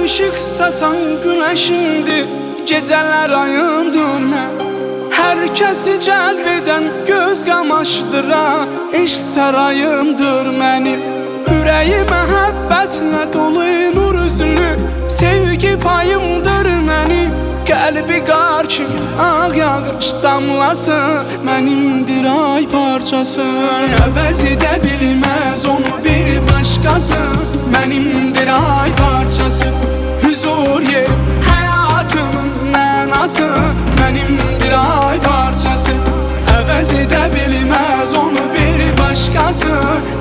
ışık saçan güneşimdir, geceler ayımdır mən. Herkesi cəlb edən göz qamaşdıra, eşq sarayımdır mənim. Ürəyi məhəbbətlə dolu nur üzlü, sevgi payımdır mənim. Qəlbi qar kimi ağ yağış damlası, mənimdir ay parçası. Əvəz edə bilməz onu bir başqası, mənimdir ay parçası. Huzur yerim, həyatımın mənası, mənimdir ay parçası. Əvəz edə bilməz onu bir başqası,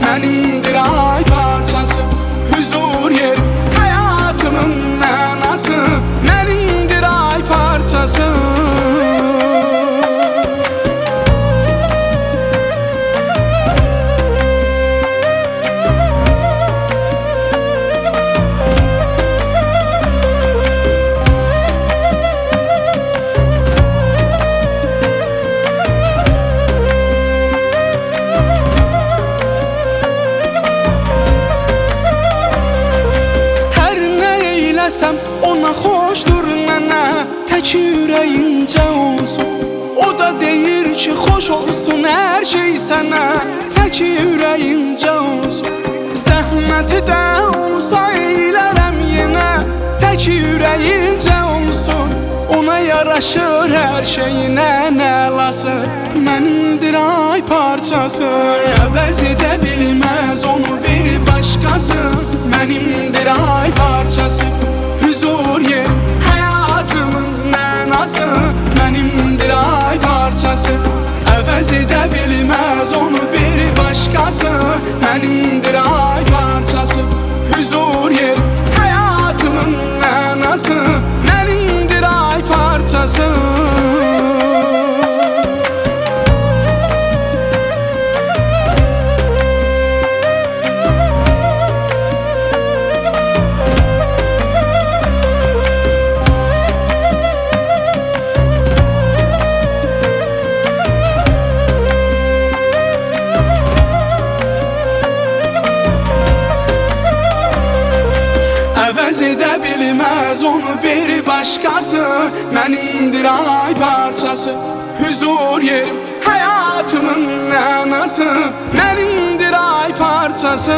mənimdir ay parçası. Huzur yerim, həyatımın mənası, mənimdir ay parçası. Ona xoşdur mənə, tək ürəyincə olsun. O da deyir ki, xoş olsun hər şey sənə, tək ürəyincə olsun. Zəhməti də olsa eylərəm yenə, tək ürəyincə olsun. Ona yaraşır hər şeyinə nəlası, mənimdir ay parçası. Əvəz edə bilməz onu bir başqası, mənimdir ay parçası. Huzur yerim, həyatımın mənası, mənimdir ay parçası. Əvəz edə bilməz onu bir başqası, mənimdir ay parçası. Huzur yerim, həyatımın mənası, mənimdir ay parçası. Əvəz edə bilməz onu bir başqası, mənimdir ay parçası. Huzur yerim, həyatımın mənası, mənimdir ay parçası.